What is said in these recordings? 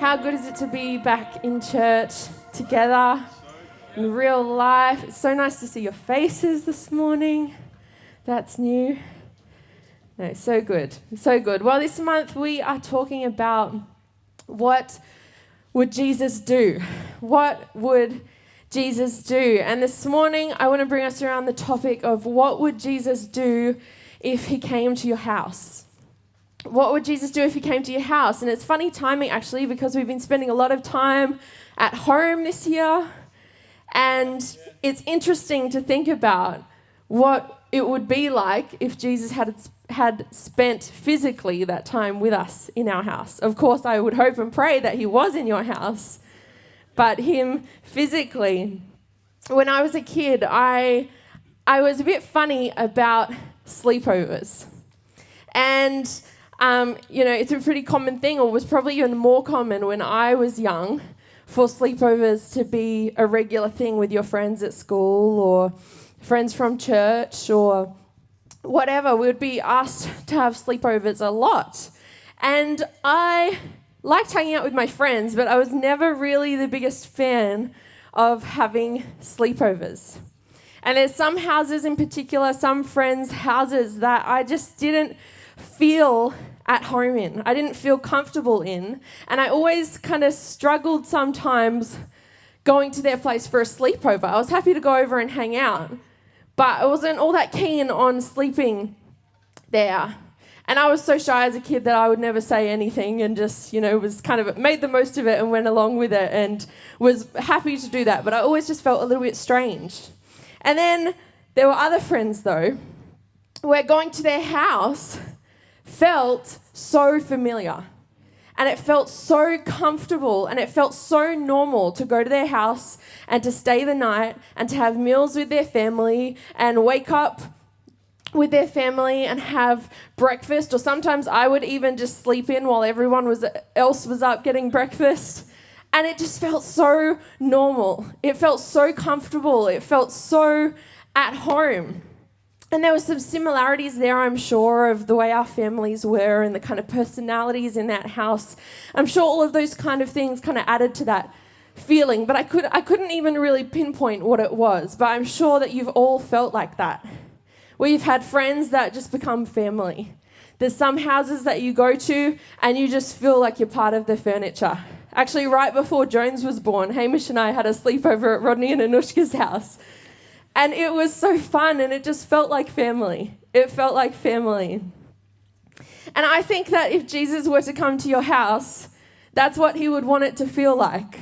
How good is it to be back in church together in real life? It's so nice to see your faces this morning. That's new. No, so good. So good. Well, this month we are talking about what would Jesus do? What would Jesus do? And this morning I want to bring us around the topic of what would Jesus do if he came to your house? What would Jesus do if he came to your house? And it's funny timing, actually, because we've been spending a lot of time at home this year. And it's interesting to think about what it would be like if Jesus had spent physically that time with us in our house. Of course, I would hope and pray that he was in your house, but him physically. When I was a kid, I was a bit funny about sleepovers. And it's a pretty common thing, or was probably even more common when I was young, for sleepovers to be a regular thing with your friends at school or friends from church or whatever. We would be asked to have sleepovers a lot. And I liked hanging out with my friends, but I was never really the biggest fan of having sleepovers. And there's some houses in particular, some friends' houses that I just didn't feel at home in. I didn't feel comfortable in. And I always kind of struggled sometimes going to their place for a sleepover. I was happy to go over and hang out, but I wasn't all that keen on sleeping there. And I was so shy as a kid that I would never say anything and just, was kind of made the most of it and went along with it and was happy to do that. But I always just felt a little bit strange. And then there were other friends, though, where going to their house felt so familiar, and it felt so comfortable, and it felt so normal to go to their house and to stay the night and to have meals with their family and wake up with their family and have breakfast, or sometimes I would even just sleep in while everyone else was up getting breakfast. And it just felt so normal. It felt so comfortable. It felt so at home. And there were some similarities there, I'm sure, of the way our families were and the kind of personalities in that house. I'm sure all of those kind of things kind of added to that feeling, but I couldn't even really pinpoint what it was. But I'm sure that you've all felt like that, where you've had friends that just become family. There's some houses that you go to and you just feel like you're part of the furniture. Actually, right before Jones was born, Hamish and I had a sleepover at Rodney and Anushka's house. And it was so fun, and it just felt like family. It felt like family. And I think that if Jesus were to come to your house, that's what he would want it to feel like.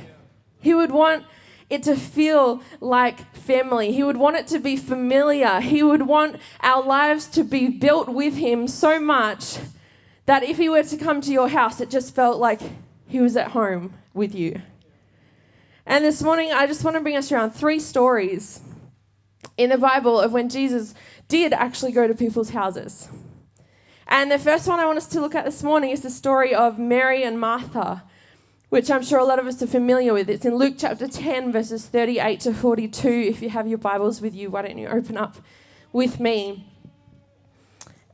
He would want it to feel like family. He would want it to be familiar. He would want our lives to be built with him so much that if he were to come to your house, it just felt like he was at home with you. And this morning, I just want to bring us around 3 stories in the Bible of when Jesus did actually go to people's houses. And the first one I want us to look at this morning is the story of Mary and Martha, which I'm sure a lot of us are familiar with. It's in Luke chapter 10, verses 38 to 42. If you have your Bibles with you, why don't you open up with me?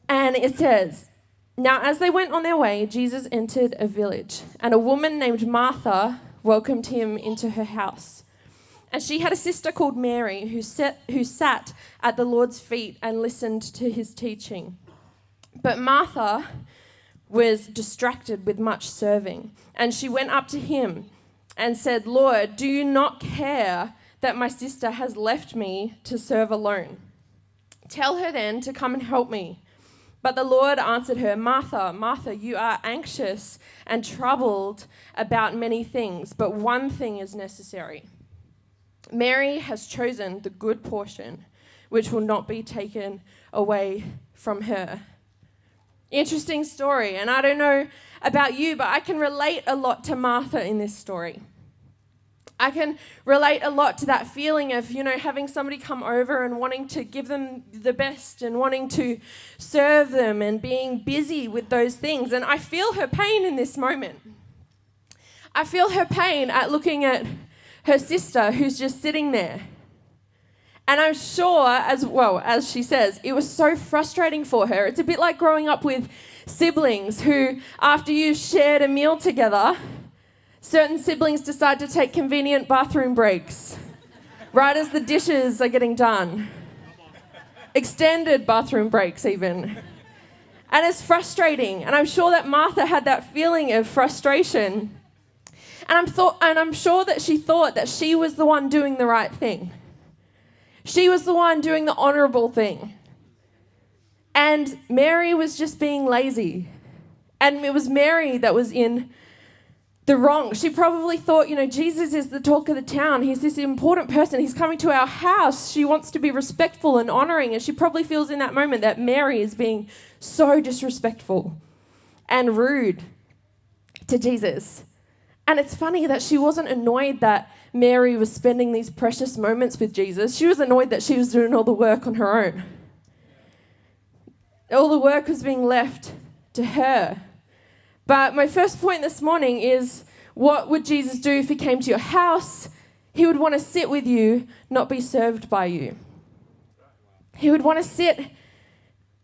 And it says, "Now as they went on their way, Jesus entered a village, and a woman named Martha welcomed him into her house. And she had a sister called Mary who sat at the Lord's feet and listened to his teaching. But Martha was distracted with much serving, and she went up to him and said, 'Lord, do you not care that my sister has left me to serve alone? Tell her then to come and help me.' But the Lord answered her, 'Martha, Martha, you are anxious and troubled about many things, but one thing is necessary. Mary has chosen the good portion, which will not be taken away from her.'" Interesting story, and I don't know about you, but I can relate a lot to Martha in this story. I can relate a lot to that feeling of, having somebody come over and wanting to give them the best and wanting to serve them and being busy with those things. And I feel her pain in this moment. I feel her pain at looking at her sister who's just sitting there. And I'm sure, as she says, it was so frustrating for her. It's a bit like growing up with siblings who, after you've shared a meal together, Certain siblings decide to take convenient bathroom breaks right as the dishes are getting done. Extended bathroom breaks even. And it's frustrating. And I'm sure that Martha had that feeling of frustration. And I'm sure that she thought that she was the one doing the right thing. She was the one doing the honorable thing. And Mary was just being lazy. And it was Mary that was in the wrong. She probably thought, Jesus is the talk of the town. He's this important person. He's coming to our house. She wants to be respectful and honoring. And she probably feels in that moment that Mary is being so disrespectful and rude to Jesus. And it's funny that she wasn't annoyed that Mary was spending these precious moments with Jesus. She was annoyed that she was doing all the work on her own. All the work was being left to her. But my first point this morning is, what would Jesus do if he came to your house? He would want to sit with you, not be served by you. He would want to sit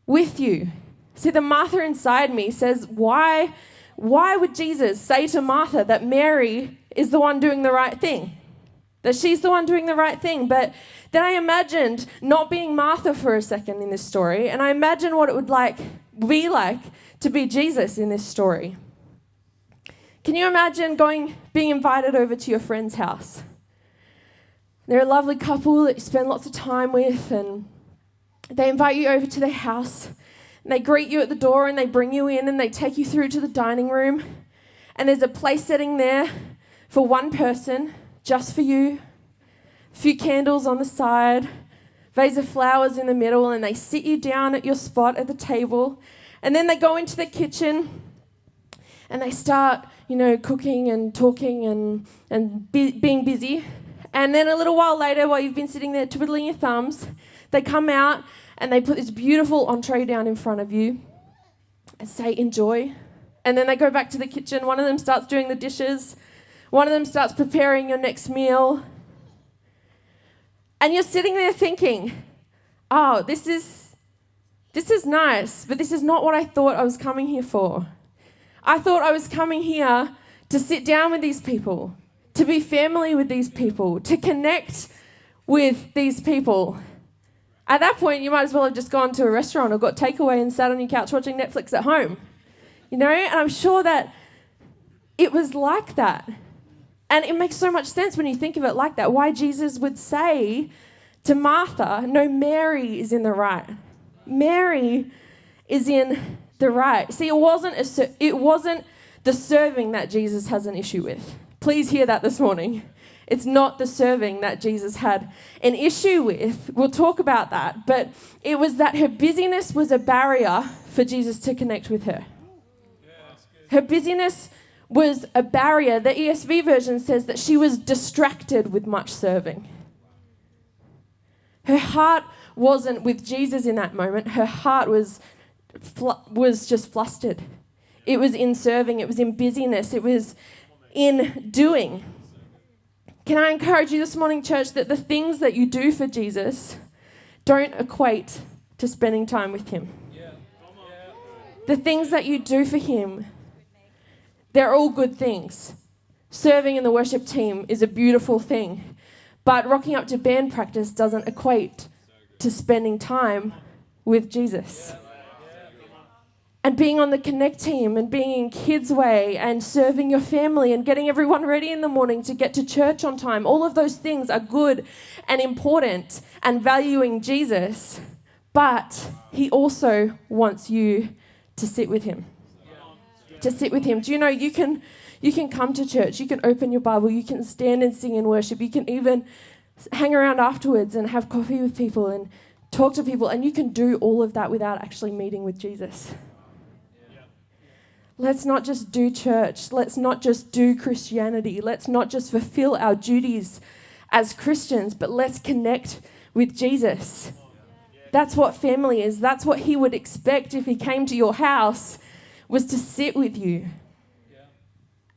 with you. See, the Martha inside me says, why would Jesus say to Martha that Mary is the one doing the right thing? That she's the one doing the right thing. But then I imagined not being Martha for a second in this story, and I imagined what it would be like to be Jesus in this story. Can you imagine being invited over to your friend's house? They're a lovely couple that you spend lots of time with, and they invite you over to their house, and they greet you at the door, and they bring you in, and they take you through to the dining room, and there's a place setting there for one person, just for you, a few candles on the side, vase of flowers in the middle, and they sit you down at your spot at the table, and then they go into the kitchen, and they start, cooking and talking and being busy. And then a little while later, while you've been sitting there twiddling your thumbs, they come out and they put this beautiful entree down in front of you and say, enjoy. And then they go back to the kitchen. One of them starts doing the dishes. One of them starts preparing your next meal. And you're sitting there thinking, oh, this is nice, but this is not what I thought I was coming here for. I thought I was coming here to sit down with these people, to be family with these people, to connect with these people. At that point, you might as well have just gone to a restaurant or got takeaway and sat on your couch watching Netflix at home. And I'm sure that it was like that. And it makes so much sense when you think of it like that, why Jesus would say to Martha, no, Mary is in the right. Mary is in the right. See, it wasn't the serving that Jesus has an issue with. Please hear that this morning. It's not the serving that Jesus had an issue with. We'll talk about that. But it was that her busyness was a barrier for Jesus to connect with her. Her busyness was a barrier. The ESV version says that she was distracted with much serving. Her heart wasn't with Jesus in that moment. Her heart was just flustered. It was in serving. It was in busyness. It was in doing. Can I encourage you this morning, church, that the things that you do for Jesus don't equate to spending time with him. The things that you do for him, they're all good things. Serving in the worship team is a beautiful thing. But rocking up to band practice doesn't equate to spending time with Jesus. And being on the Connect team and being in Kids Way and serving your family and getting everyone ready in the morning to get to church on time. All of those things are good and important and valuing Jesus. But he also wants you to sit with him. To sit with him. Do you know you can come to church, you can open your Bible, you can stand and sing and worship, you can even hang around afterwards and have coffee with people and talk to people, and you can do all of that without actually meeting with Jesus. Let's not just do church. Let's not just do Christianity. Let's not just fulfill our duties as Christians, but let's connect with Jesus. That's what family is. That's what he would expect if he came to your house, was to sit with you.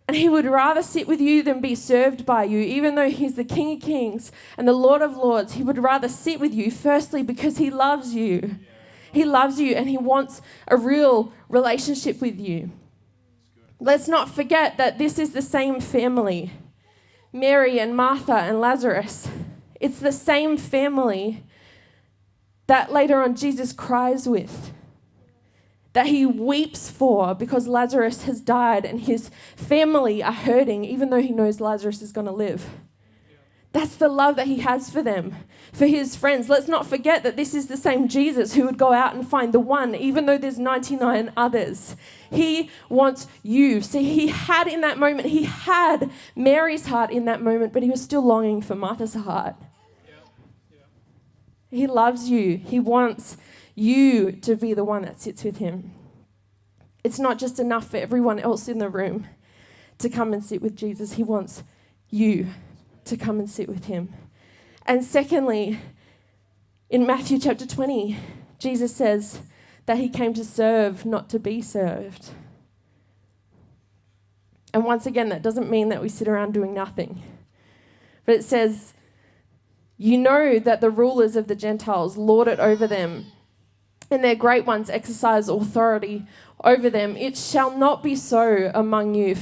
And he would rather sit with you than be served by you. Even though he's the King of Kings and the Lord of Lords, he would rather sit with you, firstly, because he loves you. He loves you and he wants a real relationship with you. Let's not forget that this is the same family. Mary and Martha and Lazarus. It's the same family that later on Jesus cries with, that he weeps for because Lazarus has died and his family are hurting even though he knows Lazarus is going to live. That's the love that he has for them, for his friends. Let's not forget that this is the same Jesus who would go out and find the one, even though there's 99 others. He wants you. See, he had in that moment, he had Mary's heart in that moment, but he was still longing for Martha's heart. He loves you. He wants you to be the one that sits with him. It's not just enough for everyone else in the room to come and sit with Jesus. He wants you to come and sit with him. And secondly, in Matthew chapter 20, Jesus says that he came to serve, not to be served. And once again, that doesn't mean that we sit around doing nothing. But it says, you know that the rulers of the Gentiles lord it over them, and their great ones exercise authority over them. It shall not be so among you,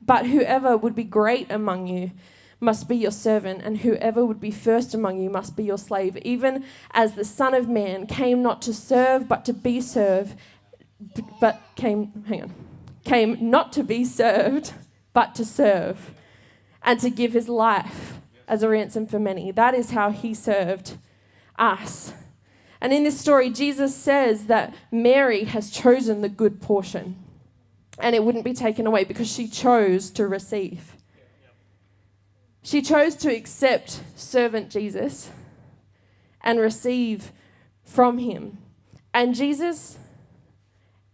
but whoever would be great among you must be your servant, and whoever would be first among you must be your slave, even as the Son of Man came not to serve, but to be served, came not to be served, but to serve, and to give his life as a ransom for many. That is how he served us. And in this story, Jesus says that Mary has chosen the good portion, and it wouldn't be taken away because she chose to receive. She chose to accept servant Jesus and receive from him. And Jesus,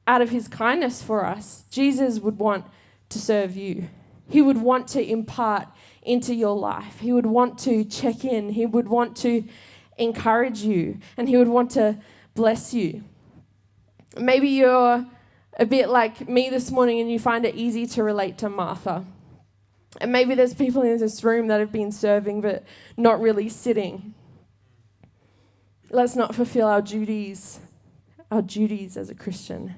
out of his kindness for us, Jesus would want to serve you. He would want to impart into your life. He would want to check in. He would want to encourage you, and he would want to bless you. Maybe you're a bit like me this morning and you find it easy to relate to Martha. And maybe there's people in this room that have been serving but not really sitting. Let's not fulfill our duties as a Christian,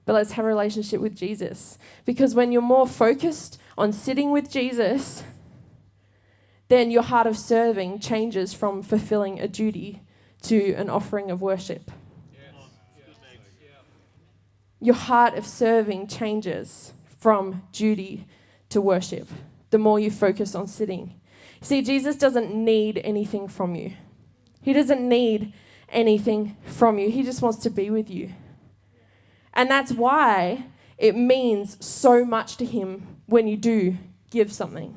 but let's have a relationship with Jesus. Because when you're more focused on sitting with Jesus, then your heart of serving changes from fulfilling a duty to an offering of worship. Your heart of serving changes from duty to worship the more you focus on sitting. See, Jesus doesn't need anything from you. He doesn't need anything from you. He just wants to be with you. And that's why it means so much to him when you do give something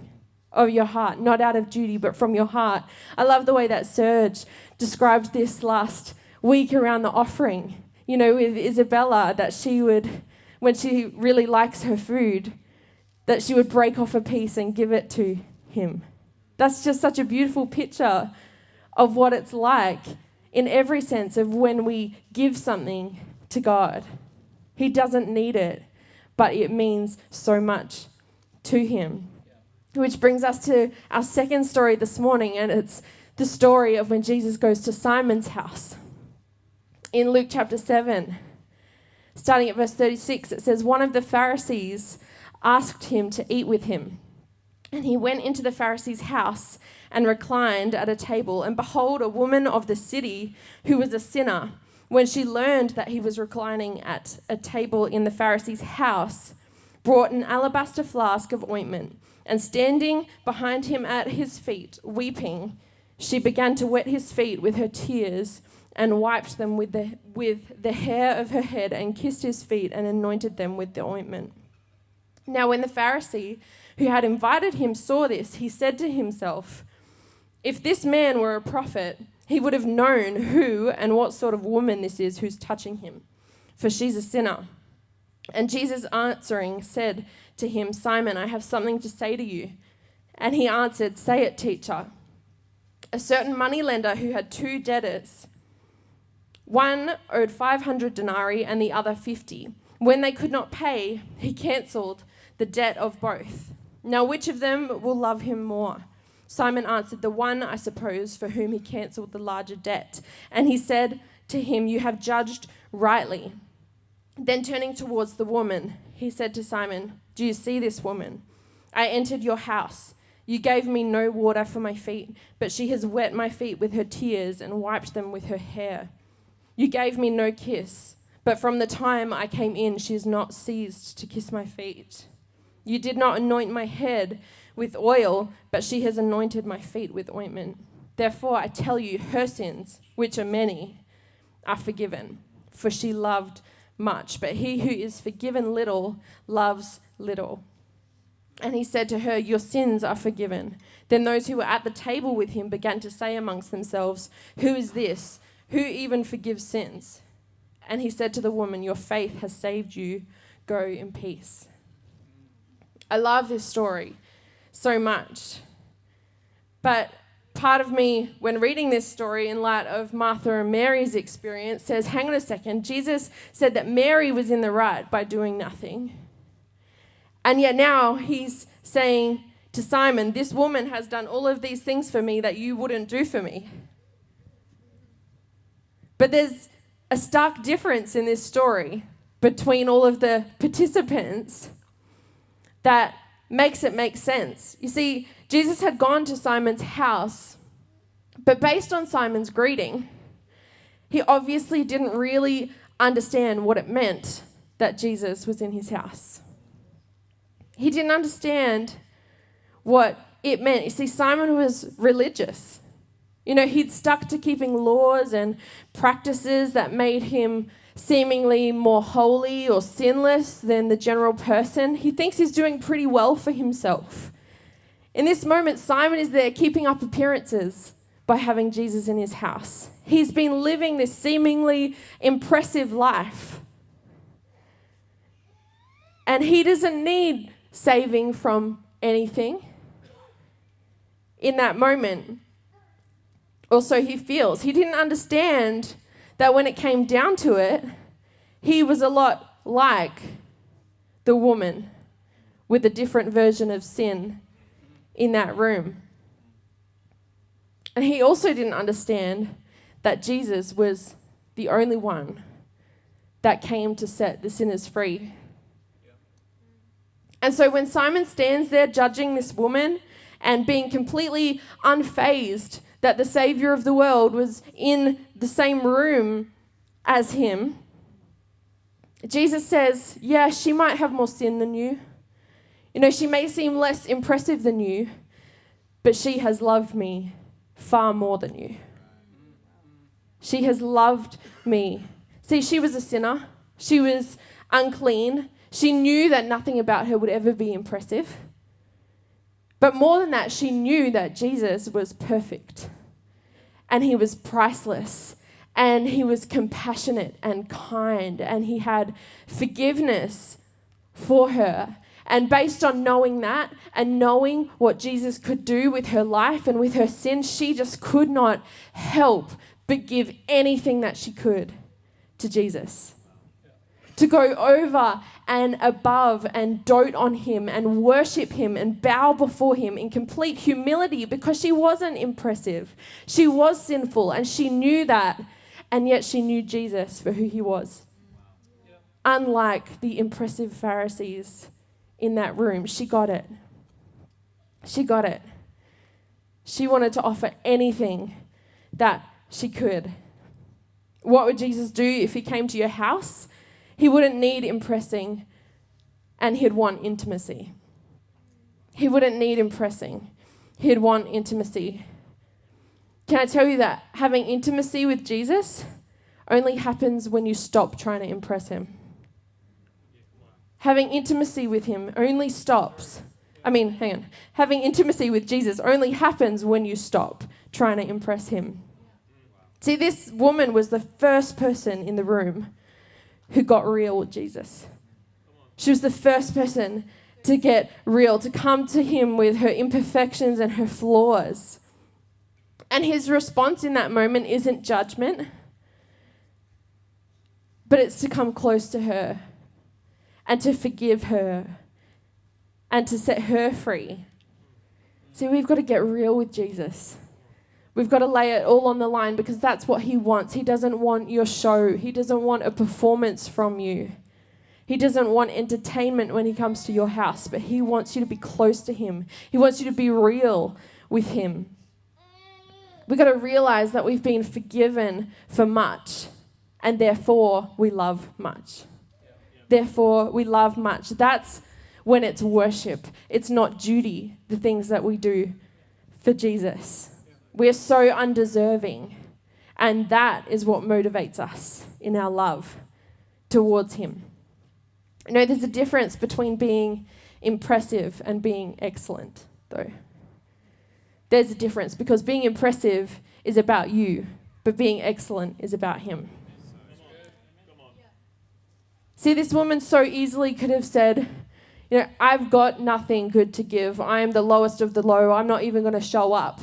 of your heart, not out of duty, but from your heart. I love the way that Serge described this last week around the offering. You know, with Isabella, that she would, when she really likes her food, that she would break off a piece and give it to him. That's just such a beautiful picture of what it's like in every sense of when we give something to God. He doesn't need it, but it means so much to him. Which brings us to our second story this morning, and it's the story of when Jesus goes to Simon's house. In Luke chapter 7, starting at verse 36, it says, one of the Pharisees asked him to eat with him. And he went into the Pharisee's house and reclined at a table. And behold, a woman of the city who was a sinner, when she learned that he was reclining at a table in the Pharisee's house, brought an alabaster flask of ointment. And standing behind him at his feet, weeping, she began to wet his feet with her tears and wiped them with the hair of her head and kissed his feet and anointed them with the ointment. Now when the Pharisee who had invited him saw this, he said to himself, if this man were a prophet, he would have known who and what sort of woman this is who's touching him, for she's a sinner. And Jesus answering said to him, Simon, I have something to say to you. And he answered, say it, teacher. A certain moneylender who had two debtors, one owed 500 denarii and the other 50. When they could not pay, he cancelled the debt of both. Now which of them will love him more? Simon answered, the one, I suppose, for whom he cancelled the larger debt. And he said to him, you have judged rightly. Then turning towards the woman, he said to Simon, "Do you see this woman? I entered your house. You gave me no water for my feet, but she has wet my feet with her tears and wiped them with her hair. You gave me no kiss, but from the time I came in, she has not ceased to kiss my feet. You did not anoint my head with oil, but she has anointed my feet with ointment. Therefore, I tell you, her sins, which are many, are forgiven, for she loved much. But he who is forgiven little loves little." And he said to her, "Your sins are forgiven." Then those who were at the table with him began to say amongst themselves, "Who is this? Who even forgives sins?" And he said to the woman, "Your faith has saved you. Go in peace." I love this story so much. But part of me, when reading this story in light of Martha and Mary's experience, says, hang on a second, Jesus said that Mary was in the right by doing nothing. And yet now he's saying to Simon, this woman has done all of these things for me that you wouldn't do for me. But there's a stark difference in this story between all of the participants that makes it make sense. You see, Jesus had gone to Simon's house, but based on Simon's greeting, he obviously didn't really understand what it meant that Jesus was in his house. He didn't understand what it meant. You see, Simon was religious. You know, he'd stuck to keeping laws and practices that made him seemingly more holy or sinless than the general person. He thinks he's doing pretty well for himself. In this moment, Simon is there keeping up appearances by having Jesus in his house. He's been living this seemingly impressive life. And he doesn't need saving from anything in that moment. Also, he feels. He didn't understand that when it came down to it, he was a lot like the woman with a different version of sin in that room. And he also didn't understand that Jesus was the only one that came to set the sinners free. And so when Simon stands there judging this woman and being completely unfazed that the Savior of the world was in the same room as him, Jesus says, yeah, she might have more sin than you. You know, she may seem less impressive than you, but she has loved me far more than you. She has loved me. See, she was a sinner. She was unclean. She knew that nothing about her would ever be impressive. But more than that, she knew that Jesus was perfect and he was priceless and he was compassionate and kind and he had forgiveness for her. And based on knowing that and knowing what Jesus could do with her life and with her sin, she just could not help but give anything that she could to Jesus. To go over and above and dote on him and worship him and bow before him in complete humility because she wasn't impressive. She was sinful and she knew that, and yet she knew Jesus for who he was. Unlike the impressive Pharisees in that room, she got it. She got it. She wanted to offer anything that she could. What would Jesus do if he came to your house? He wouldn't need impressing, and he'd want intimacy. He wouldn't need impressing. He'd want intimacy. Can I tell you that having intimacy with Jesus only happens when you stop trying to impress him? Having intimacy with him only stops. Having intimacy with Jesus only happens when you stop trying to impress him. See, this woman was the first person in the room who got real with Jesus. She was the first person to get real, to come to him with her imperfections and her flaws. And his response in that moment isn't judgment, but it's to come close to her and to forgive her and to set her free. See, we've got to get real with Jesus. We've got to lay it all on the line because that's what he wants. He doesn't want your show. He doesn't want a performance from you. He doesn't want entertainment when he comes to your house, but he wants you to be close to him. He wants you to be real with him. We've got to realize that we've been forgiven for much, and therefore we love much. Therefore we love much. That's when it's worship. It's not duty, the things that we do for Jesus. We're so undeserving, and that is what motivates us in our love towards him. You know, there's a difference between being impressive and being excellent, though. There's a difference, because being impressive is about you, but being excellent is about him. See, this woman so easily could have said, you know, I've got nothing good to give. I am the lowest of the low. I'm not even going to show up.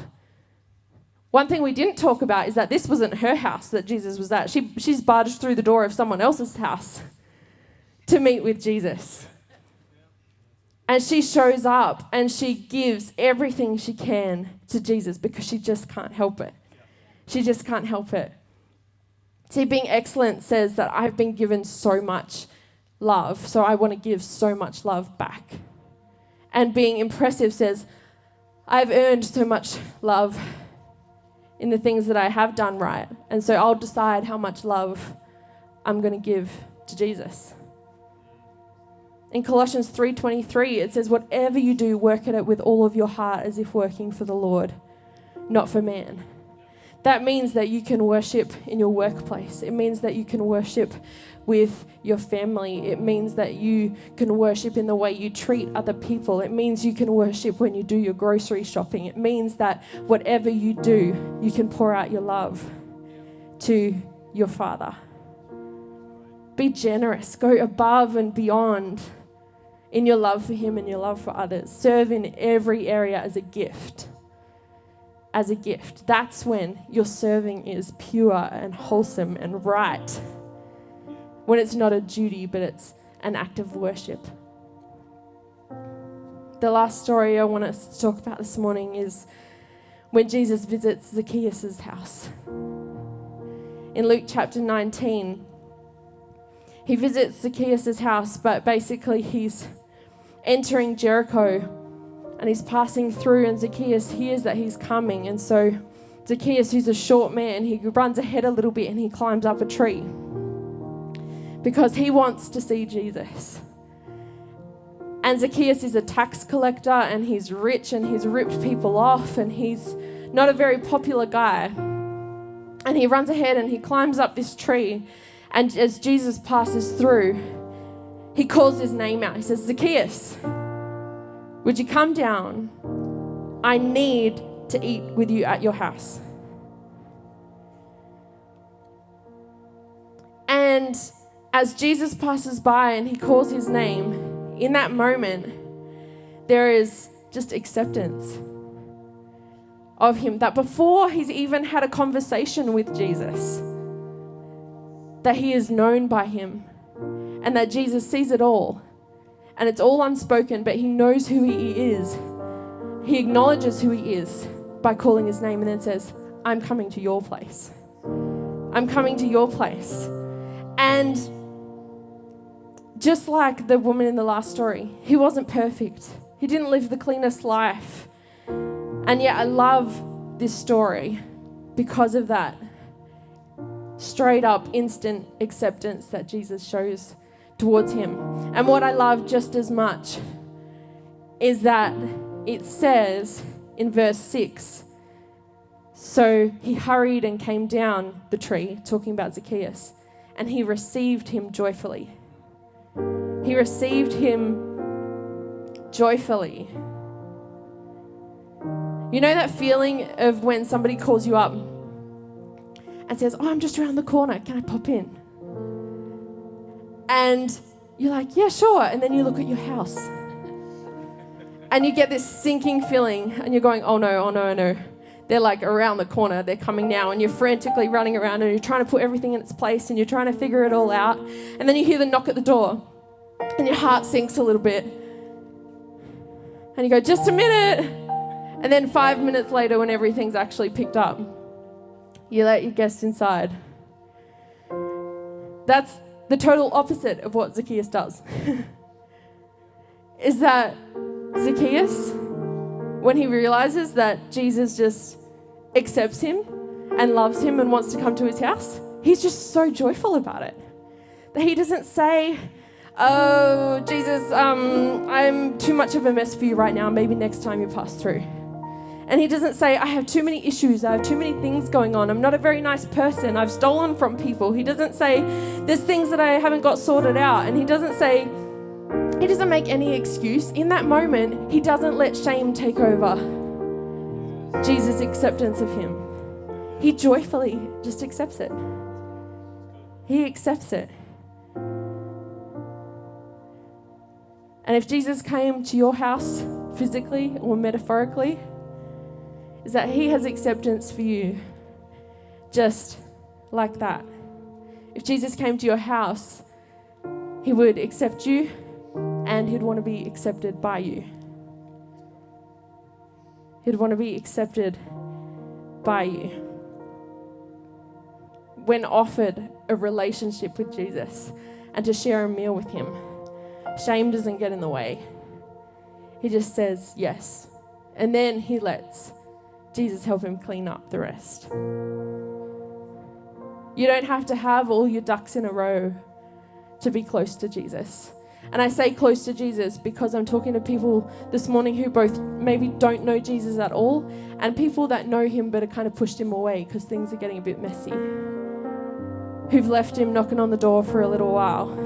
One thing we didn't talk about is that this wasn't her house that Jesus was at. She's barged through the door of someone else's house to meet with Jesus. And she shows up and she gives everything she can to Jesus because she just can't help it. She just can't help it. See, being excellent says that I've been given so much love, so I want to give so much love back. And being impressive says, I've earned so much love in the things that I have done right, and so I'll decide how much love I'm going to give to Jesus. In Colossians 3:23, it says, whatever you do, work at it with all of your heart as if working for the Lord, not for man. That means that you can worship in your workplace. It means that you can worship with your family. It means that you can worship in the way you treat other people. It means you can worship when you do your grocery shopping. It means that whatever you do, you can pour out your love to your Father. Be generous. Go above and beyond in your love for him and your love for others. Serve in every area as a gift. As a gift. That's when your serving is pure and wholesome and right. When it's not a duty, but it's an act of worship. The last story I want us to talk about this morning is when Jesus visits Zacchaeus' house. In Luke chapter 19, he visits Zacchaeus' house, but basically he's entering Jericho and he's passing through, and Zacchaeus hears that he's coming. And so Zacchaeus, who's a short man, he runs ahead a little bit and he climbs up a tree because he wants to see Jesus. And Zacchaeus is a tax collector and he's rich and he's ripped people off and he's not a very popular guy. And he runs ahead and he climbs up this tree, and as Jesus passes through, he calls his name out. He says, Zacchaeus, would you come down? I need to eat with you at your house. And as Jesus passes by and he calls his name, in that moment, there is just acceptance of him, that before he's even had a conversation with Jesus, that he is known by him and that Jesus sees it all. And it's all unspoken, but he knows who he is. He acknowledges who he is by calling his name and then says, I'm coming to your place. I'm coming to your place. And just like the woman in the last story, he wasn't perfect. He didn't live the cleanest life. And yet I love this story because of that straight up instant acceptance that Jesus shows towards him. And what I love just as much is that it says in verse 6, so he hurried and came down the tree, talking about Zacchaeus, and he received him joyfully. He received him joyfully. You know that feeling of when somebody calls you up and says, oh, I'm just around the corner, can I pop in? And you're like, yeah, sure. And then you look at your house and you get this sinking feeling and you're going, oh no. They're like around the corner, they're coming now, and you're frantically running around and you're trying to put everything in its place and you're trying to figure it all out. And then you hear the knock at the door and your heart sinks a little bit. And you go, just a minute. And then 5 minutes later, when everything's actually picked up, you let your guest inside. That's the total opposite of what Zacchaeus does. Is that Zacchaeus, when he realizes that Jesus just accepts him and loves him and wants to come to his house, he's just so joyful about it. That he doesn't say, oh, Jesus, I'm too much of a mess for you right now. Maybe next time you pass through. And he doesn't say, I have too many issues. I have too many things going on. I'm not a very nice person. I've stolen from people. He doesn't say, there's things that I haven't got sorted out. And he doesn't make any excuse. In that moment, he doesn't let shame take over Jesus' acceptance of him. He joyfully just accepts it. He accepts it. And if Jesus came to your house physically or metaphorically, is that he has acceptance for you just like that. If Jesus came to your house, he would accept you and he'd want to be accepted by you. He'd want to be accepted by you. When offered a relationship with Jesus and to share a meal with him, shame doesn't get in the way. He just says yes. And then he lets Jesus help him clean up the rest. You don't have to have all your ducks in a row to be close to Jesus. And I say close to Jesus because I'm talking to people this morning who both maybe don't know Jesus at all and people that know him but have kind of pushed him away because things are getting a bit messy. Who've left him knocking on the door for a little while.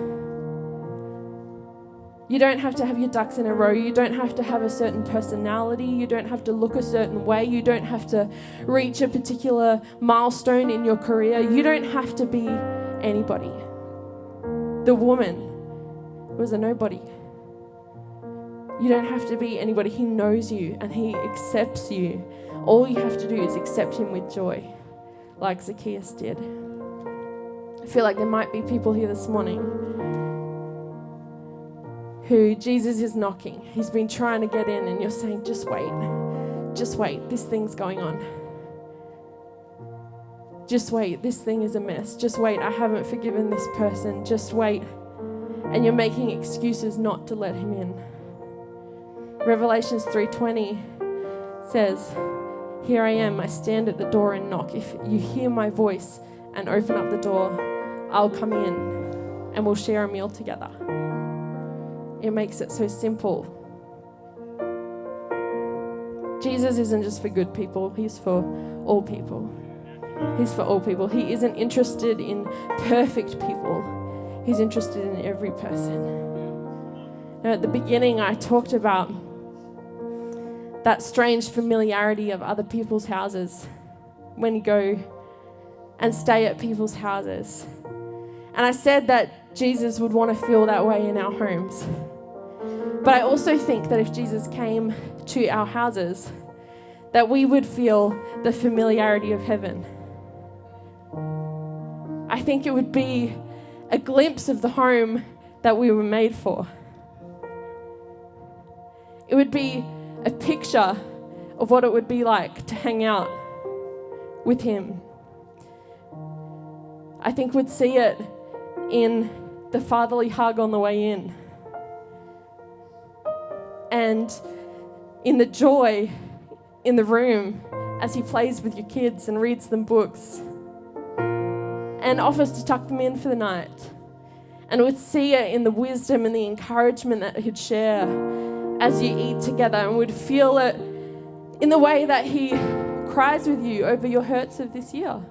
You don't have to have your ducks in a row. You don't have to have a certain personality. You don't have to look a certain way. You don't have to reach a particular milestone in your career. You don't have to be anybody. The woman was a nobody. You don't have to be anybody. He knows you and he accepts you. All you have to do is accept him with joy, like Zacchaeus did. I feel like there might be people here this morning who Jesus is knocking. He's been trying to get in and you're saying, just wait, this thing's going on. Just wait, this thing is a mess. Just wait, I haven't forgiven this person. Just wait. And you're making excuses not to let him in. Revelations 3:20 says, here I am, I stand at the door and knock. If you hear my voice and open up the door, I'll come in and we'll share a meal together. It makes it so simple. Jesus isn't just for good people, he's for all people. He's for all people. He isn't interested in perfect people. He's interested in every person. Now, at the beginning, I talked about that strange familiarity of other people's houses when you go and stay at people's houses. And I said that Jesus would want to feel that way in our homes. But I also think that if Jesus came to our houses, that we would feel the familiarity of heaven. I think it would be a glimpse of the home that we were made for. It would be a picture of what it would be like to hang out with him. I think we'd see it in the fatherly hug on the way in. And in the joy in the room as he plays with your kids and reads them books and offers to tuck them in for the night. And we'd see it in the wisdom and the encouragement that he'd share as you eat together, and we'd feel it in the way that he cries with you over your hurts of this year.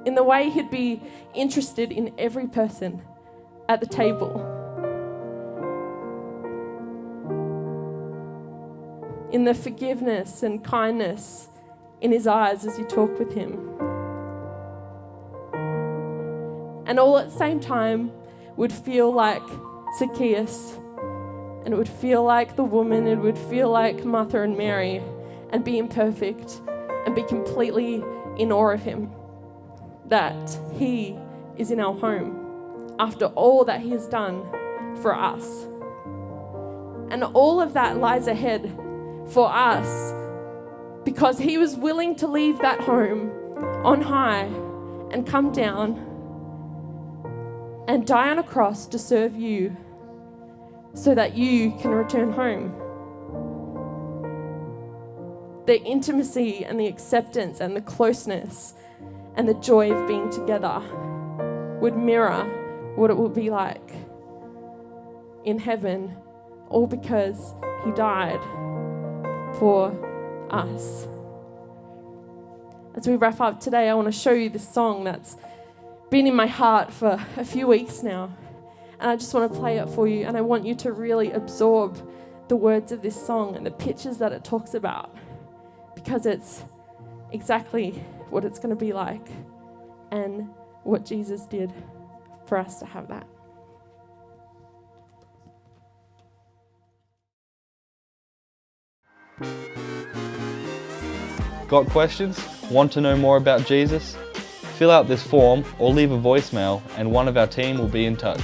In the way he'd be interested in every person at the table. In the forgiveness and kindness in his eyes as you talk with him. And all at the same time would feel like Zacchaeus, and it would feel like the woman, it would feel like Martha and Mary, and be imperfect and be completely in awe of him. That he is in our home after all that he has done for us. And all of that lies ahead for us because he was willing to leave that home on high and come down and die on a cross to serve you so that you can return home. The intimacy and the acceptance and the closeness and the joy of being together would mirror what it will be like in heaven, all because he died for us. As we wrap up today, I want to show you this song that's been in my heart for a few weeks now. And I just want to play it for you. And I want you to really absorb the words of this song and the pictures that it talks about, because it's exactly what it's going to be like and what Jesus did for us to have that. Got questions? Want to know more about Jesus? Fill out this form or leave a voicemail and one of our team will be in touch.